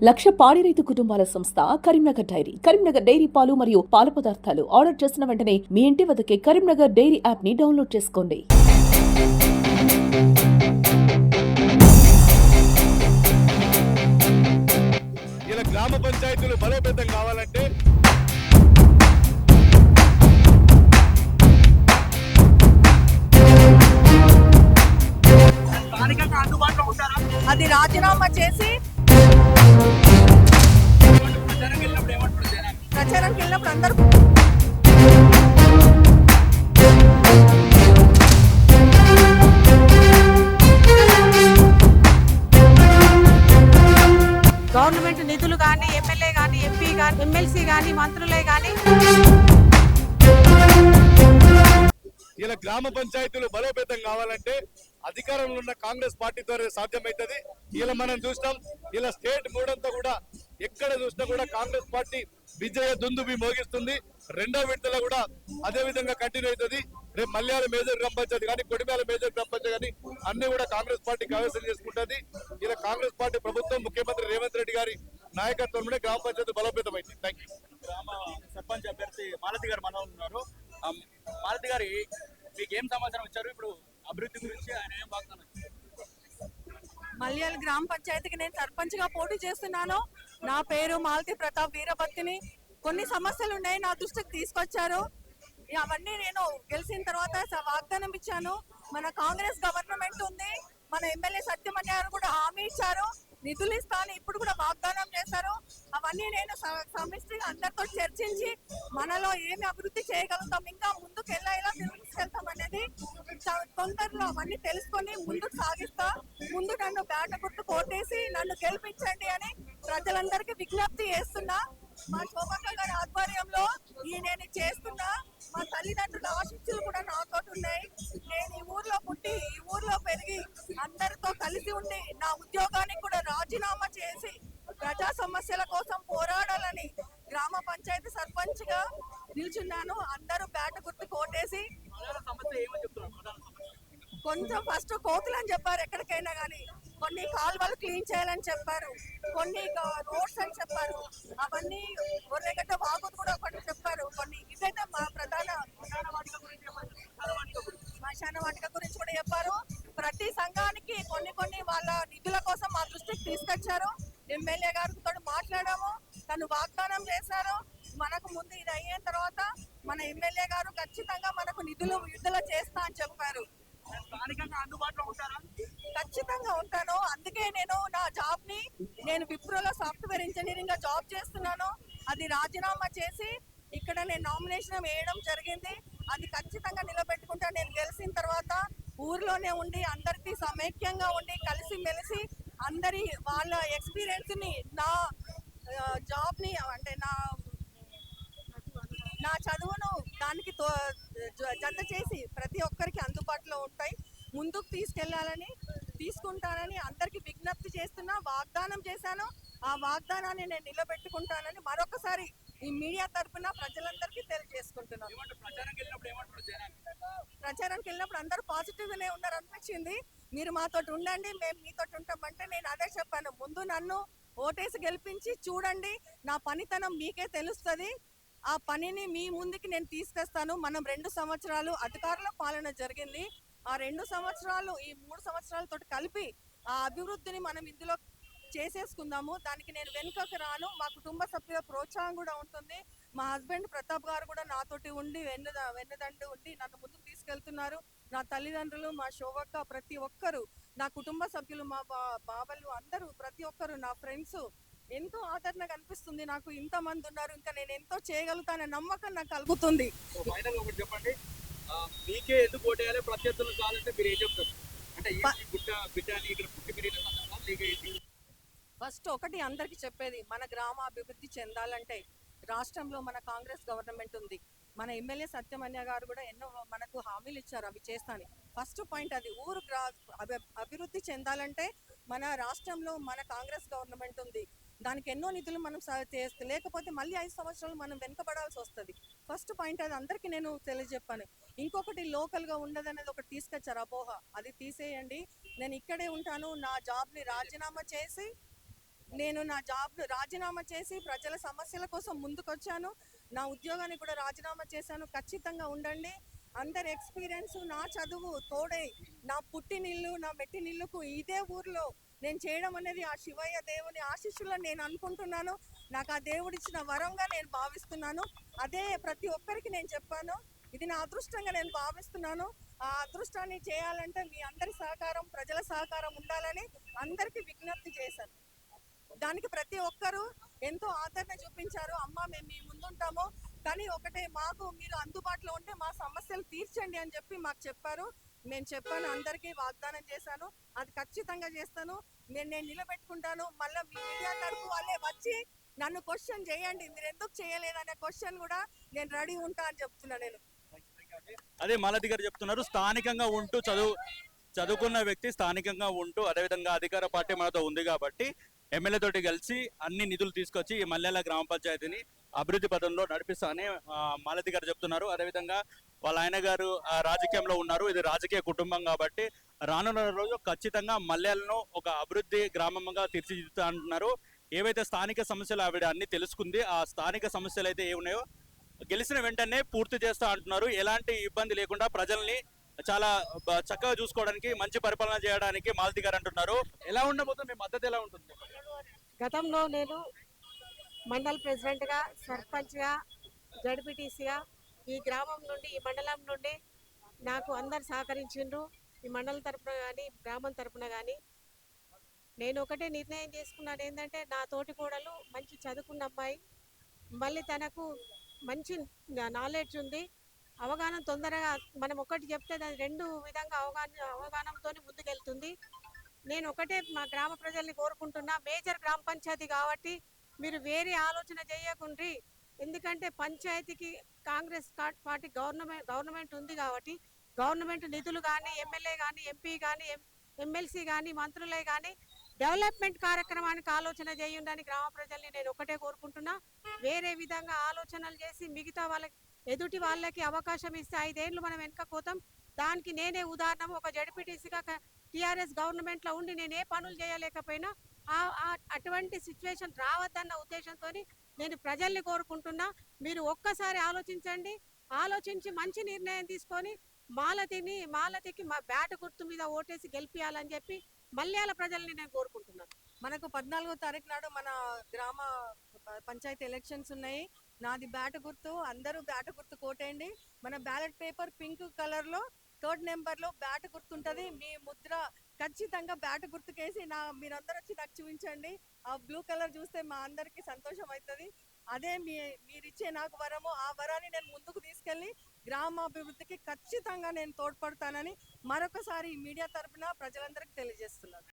లక్ష పాడి రైతు కుటుంబాల సంస్థ కరీంనగర్ డైరీ. కరీంనగర్ డైరీ పాలు మరియు పాల పదార్థాలు ఆర్డర్ చేసిన వెంటనే మీ ఇంటి వద్దకే కరీంనగర్ డైరీ యాప్ ని డౌన్లోడ్ చేసుకోండి. ఇలా గ్రామ పంచాయతీలు బలోపేతం కావాలంటే అది రాజీనామా చేసి ప్రచారానికి వెళ్ళినప్పుడు అందరూ గవర్నమెంట్ నిధులు కానీ ఎమ్మెల్యే కానీ ఎంపీ కానీ ఎమ్మెల్సీ కానీ మంత్రులే కానీ ఇలా గ్రామ పంచాయతీలు బలోపేతం కావాలంటే అధికారంలో ఉన్న కాంగ్రెస్ పార్టీ ద్వారా సాధ్యమవుతుంది. ఇలా మనం చూస్తాం, ఇలా స్టేట్ మూడంతా కూడా ఎక్కడ చూసినా కూడా కాంగ్రెస్ పార్టీ విజయ దుందుబి మోగిస్తుంది. రెండో విడతలో కూడా అదే విధంగా కంటిన్యూ అవుతుంది. రేపు మల్యాల మేజర్ గ్రామ పంచాయతీ కానీ కొడిమేల మేజర్ గ్రామ పంచాయతీ కానీ అన్ని కూడా కాంగ్రెస్ పార్టీ కైవసం చేసుకుంటుంది. ఇలా కాంగ్రెస్ పార్టీ ప్రభుత్వం ముఖ్యమంత్రి రేవంత్ రెడ్డి గారి నాయకత్వంలోనే గ్రామ పంచాయతీ బలోపేతమైంది. Thank you. గ్రామ సర్పంచ్ అభ్యర్థి మాలతి గారు మనం ఉన్నారు. మాలతి గారి మీకు ఏం సమాచారం ఇచ్చారు? ఇప్పుడు అభివృద్ధి గురించి ఆయన ఏం వాగ్దానం? మల్యాల గ్రామ పంచాయతీకి నేను సర్పంచ్ గా పోటీ చేస్తున్నాను. నా పేరు మాలతి ప్రతాప్ వీరభక్తిని. కొన్ని సమస్యలు ఉన్నాయి, నా దృష్టికి తీసుకొచ్చారు. అవన్నీ నేను గెలిచిన తర్వాత వాగ్దానం ఇచ్చాను. మన కాంగ్రెస్ గవర్నమెంట్ ఉంది, మన ఎమ్మెల్యే సత్యమణి గారు కూడా హామీ ఇచ్చారు, నిధులు ఇస్తాను ఇప్పుడు కూడా వాగ్దానం చేశారు. అవన్నీ నేను సమిష్టిగా అందరితో చర్చించి మనలో ఏమి అభివృద్ధి చేయగలుగుతాం, ఇంకా ముందుకు ఎలా తీసుకెళ్తాం అనేది తొందరలో అవన్నీ తెలుసుకొని ముందుకు సాగిస్తా. ముందు నన్ను బ్యాట గుర్తు కోటేసి నన్ను గెలిపించండి అని ప్రజలందరికీ విజ్ఞప్తి చేస్తున్నా. మా శోభక్క గారి ఆధ్వర్యంలో నేను చేస్తున్నా. మా తల్లిదండ్రుల ఆశీస్సులు కూడా నాతో ఉన్నాయి. నేను ఈ ఊర్లో పుట్టి ఈ ఊర్లో పెరిగి అందరితో కలిసి ఉండి నా ఉద్యోగానికి కూడా రాజీనామా చేసి ప్రజా సమస్యల కోసం పోరాడాలని గ్రామ పంచాయతీ సర్పంచ్ గా నిల్చున్నాను. అందరూ బ్యాట గుర్తు కోటేసి కొంచెం ఫస్ట్ కోతులు అని చెప్పారు, ఎక్కడికైనా కానీ కొన్ని కాలువలు క్లీన్ చేయాలని చెప్పారు, కొన్ని రోడ్స్ అని చెప్పారు, అవన్నీ గొర్రెగడ్డ వాగులు కూడా ఒకటి చెప్పారు. కొన్ని ఇదైతే మా ప్రధాన శ్మశాన వాటిక గురించి కూడా చెప్పారు. ప్రతి సంఘానికి కొన్ని వాళ్ళ నిధుల కోసం మా దృష్టికి తీసుకొచ్చారు. ఎమ్మెల్యే గారితో మాట్లాడాము, తను వాగ్దానం చేశారు. మనకు ముందు ఇది అయిన తర్వాత మన ఎమ్మెల్యే గారు ఖచ్చితంగా మనకు నిధులు విడుదల చేస్తా అని చెప్పారు. అందుబాటులో ఉంటారా? ఖచ్చితంగా ఉంటాను. అందుకే నా జాబ్ ని నేను విప్రోలో సాఫ్ట్వేర్ ఇంజనీరింగ్ గా జాబ్ చేస్తున్నాను. అది రాజీనామా చేసి ఇక్కడ నేను నామినేషన్ వేయడం జరిగింది. అది ఖచ్చితంగా నిలబెట్టుకుంటా. నేను గెలిచిన తర్వాత ఊర్లోనే ఉండి అందరికీ సమైక్యంగా ఉండి కలిసి మెలిసి అందరి వాళ్ళ ఎక్స్పీరియన్స్ ని నా జాబ్ ని అంటే నా చదువును దానికి జత చేసి ప్రతి ఒక్కరికి అందుబాటులో ఉంటాయి ముందుకు తీసుకుంటానని అందరికి విజ్ఞప్తి చేస్తున్నా. వాగ్దానం చేశాను, ఆ వాగ్దానాన్ని నేను నిలబెట్టుకుంటానని మరొకసారి ఈ మీడియా తరఫున ప్రజలందరికీ తెలియజేసుకుంటున్నాను. ప్రచారానికి వెళ్ళినప్పుడు అందరూ పాజిటివ్ గానే ఉన్నారు అనిపించింది. మీరు మాతో ఉండండి, మేము మీతో ఉంటామంటే నేను అదే చెప్పాను. ముందు నన్ను ఓటేసి గెలిపించి చూడండి, నా పనితనం మీకే తెలుస్తుంది. ఆ పనిని మీ ముందుకి నేను తీసుకొస్తాను. మనం 2 సంవత్సరాలు అధికారుల పాలన జరిగింది. ఆ 2 సంవత్సరాలు ఈ 3 సంవత్సరాలతో కలిపి ఆ అభివృద్ధిని మనం ఇందులో చేసేసుకుందాము. దానికి నేను వెనుకకు రాను. మా కుటుంబ సభ్యుల ప్రోత్సాహం కూడా ఉంటుంది. మా హస్బెండ్ ప్రతాప్ గారు కూడా నాతోటి ఉండి వెన్నుదండి ఉండి నన్ను ముందుకు తీసుకెళ్తున్నారు. నా తల్లిదండ్రులు, మా శోభక్క, ప్రతి ఒక్కరు, నా కుటుంబ సభ్యులు, మా బావలు అందరూ, ప్రతి ఒక్కరు, నా ఫ్రెండ్స్ ఎంతో ఆదరణగా అనిపిస్తుంది. నాకు ఇంతమంది ఉన్నారు, ఇంకా నేను ఎంతో చేయగలుగుతానే నమ్మకం నాకు కలుగుతుంది. చెప్పండి, మీకే ఎందుకు ఓటేయాలి, ప్రత్యర్థులు కావాలంటే మీరు ఏం చెప్తారు? అంటే ఫస్ట్ ఒకటి అందరికి చెప్పేది, మన గ్రామ అభివృద్ధి చెందాలంటే రాష్ట్రంలో మన కాంగ్రెస్ గవర్నమెంట్ ఉంది. మన ఎమ్మెల్యే సత్యమణ్య గారు కూడా ఎన్నో మనకు హామీలు ఇచ్చారు, అవి చేస్తాను. ఫస్ట్ పాయింట్ అది. ఊరు అభివృద్ధి చెందాలంటే మన రాష్ట్రంలో మన కాంగ్రెస్ గవర్నమెంట్ ఉంది. దానికి ఎన్నో నిధులు మనం చేస్తే, లేకపోతే మళ్ళీ 5 సంవత్సరాలు మనం వెనుకబడాల్సి వస్తుంది. ఫస్ట్ పాయింట్ అది అందరికీ నేను తెలియజెప్పాను. ఇంకొకటి లోకల్గా ఉండదనేది ఒకటి తీసుకొచ్చారు, అపోహ. అది తీసేయండి, నేను ఇక్కడే ఉంటాను. నా జాబ్ని రాజీనామా చేసి నేను నా జాబ్ రాజీనామా చేసి ప్రజల సమస్యల కోసం ముందుకొచ్చాను. నా ఉద్యోగాన్ని కూడా రాజీనామా చేశాను. ఖచ్చితంగా ఉండండి. అందరి ఎక్స్పీరియన్స్, నా చదువు తోడై నా పుట్టినిల్లు, నా మెట్టినిల్లుకు ఇదే ఊర్లో నేను చేయడం అనేది ఆ శివయ్య దేవుని ఆశీస్సులను నేను అనుకుంటున్నాను. నాకు ఆ దేవుడిచ్చిన వరంగా నేను భావిస్తున్నాను. అదే ప్రతి ఒక్కరికి నేను చెప్పాను. ఇది నా అదృష్టంగా నేను భావిస్తున్నాను. ఆ అదృష్టాన్ని చేయాలంటే మీ అందరి సహకారం, ప్రజల సహకారం ఉండాలని అందరికీ విజ్ఞప్తి చేశాను. దానికి ప్రతి ఒక్కరూ ఎంతో ఆదరణ చూపించారు. అమ్మ మేము మీ ముందుంటాము, కానీ ఒకటే మాకు మీరు అందుబాటులో ఉంటే మా సమస్యలు తీర్చండి అని చెప్పి మాకు చెప్పారు. నేను చెప్పాను, అందరికీ వాగ్దానం చేశాను. అది ఖచ్చితంగా చేస్తాను. నేను నిలబెట్టుకుంటాను. మళ్ళీ మీ మీడియా తరపు వాళ్ళే వచ్చి నన్ను క్వశ్చన్ చేయండి, మీరు ఎందుకు చేయలేదనే క్వశ్చన్ కూడా నేను రెడీ ఉంటా అని చెప్తున్నా నేను. అదే మాలతి గారు చెప్తున్నారు, స్థానికంగా ఉంటూ చదువుకున్న వ్యక్తి స్థానికంగా ఉంటూ అదేవిధంగా అధికార పార్టీ మనతో ఉంది కాబట్టి ఎమ్మెల్యే తోటి కలిసి అన్ని నిధులు తీసుకొచ్చి ఈ మల్లెల గ్రామ పంచాయతీని అభివృద్ధి పథంలో నడిపిస్తామని మాలతి గారు చెప్తున్నారు. అదేవిధంగా వాళ్ళ ఆయన గారు రాజకీయంలో ఉన్నారు. ఇది రాజకీయ కుటుంబం కాబట్టి రానున్న రోజు ఖచ్చితంగా మల్లెలను ఒక అభివృద్ధి గ్రామంగా తీర్చిదిద్దుతా అంటున్నారు. ఏవైతే స్థానిక సమస్యలు ఆవిడ అన్ని తెలుసుకుంది, ఆ స్థానిక సమస్యలు అయితే ఏమున్నాయో గెలిచిన వెంటనే పూర్తి చేస్తా అంటున్నారు. ఎలాంటి ఇబ్బంది లేకుండా ప్రజల్ని చాలా చక్కగా చూసుకోవడానికి, మంచి పరిపాలన చేయడానికి మాలతి గారు అంటున్నారు. ఎలా ఉండబోతుంది, మీ మద్దతు ఎలా ఉంటుంది? గతంలో నేను మండల్ ప్రెసిడెంట్గా, సర్పంచ్గా, జడ్పీటీసీగా ఈ గ్రామం నుండి, ఈ మండలం నుండి నాకు అందరు సహకరించిండ్రు. ఈ మండలం తరపున కానీ, గ్రామం తరపున కానీ నేను ఒకటే నిర్ణయం చేసుకున్నాను. ఏంటంటే నా తోటి కోడలు మంచి చదువుకున్న అమ్మాయి, మళ్ళీ తనకు మంచి నాలెడ్జ్ ఉంది, అవగాహన తొందరగా మనం ఒకటి చెప్తే దాని రెండు విధంగా అవగాహనతో ముందుకెళ్తుంది. నేను ఒకటే మా గ్రామ ప్రజల్ని కోరుకుంటున్నా, మేజర్ గ్రామ పంచాయతీ కాబట్టి మీరు వేరే ఆలోచన చేయకుండ్రి. ఎందుకంటే పంచాయతీకి కాంగ్రెస్ పార్టీ గవర్నమెంట్ ఉంది కాబట్టి గవర్నమెంట్ నిధులు కానీ, ఎమ్మెల్యే కానీ, ఎంపీ కానీ, ఎమ్మెల్సీ కానీ, మంత్రులే కానీ డెవలప్మెంట్ కార్యక్రమానికి ఆలోచన చేయండి గ్రామ ప్రజల్ని నేను ఒకటే కోరుకుంటున్నా. వేరే విధంగా ఆలోచనలు చేసి మిగతా వాళ్ళకి, ఎదుటి వాళ్ళకి అవకాశం ఇస్తే 5 ఏళ్ళు మనం వెనకపోతాం. దానికి నేనే ఉదాహరణ. ఒక జడ్పీటీసీగా టీఆర్ఎస్ గవర్నమెంట్లో ఉండి నేను ఏ పనులు చేయలేకపోయినా అటువంటి సిచ్యువేషన్ రావద్దన్న ఉద్దేశంతో నేను ప్రజల్ని కోరుకుంటున్నా. మీరు ఒక్కసారి ఆలోచించండి, ఆలోచించి మంచి నిర్ణయం తీసుకొని మాలతికి మా బ్యాట్ గుర్తు మీద ఓటేసి గెలిపియాలని చెప్పి మల్యాల ప్రజల్ని నేను కోరుకుంటున్నాను. మనకు 14వ తారీఖు నాడు మన గ్రామ పంచాయతీ ఎలక్షన్స్ ఉన్నాయి. నాది బ్యాట్ గుర్తు, అందరూ బ్యాట్ గుర్తు కోటేయండి. మన బ్యాలెట్ పేపర్ పింక్ కలర్ లో 3rd నెంబర్ లో బ్యాట్ గుర్తుంటది. మీ ముద్ర ఖచ్చితంగా బ్యాట్ గుర్తుకేసి మీరందరూ వచ్చి నాకు చూపించండి. ఆ బ్లూ కలర్ చూస్తే మా అందరికి సంతోషం అవుతుంది. అదే మీరిచ్చే నాకు వరము. ఆ వరాన్ని నేను ముందుకు తీసుకెళ్లి గ్రామాభివృద్ధికి ఖచ్చితంగా నేను తోడ్పడతానని మరొకసారి మీడియా తరపున ప్రజలందరికీ తెలియజేస్తున్నాను.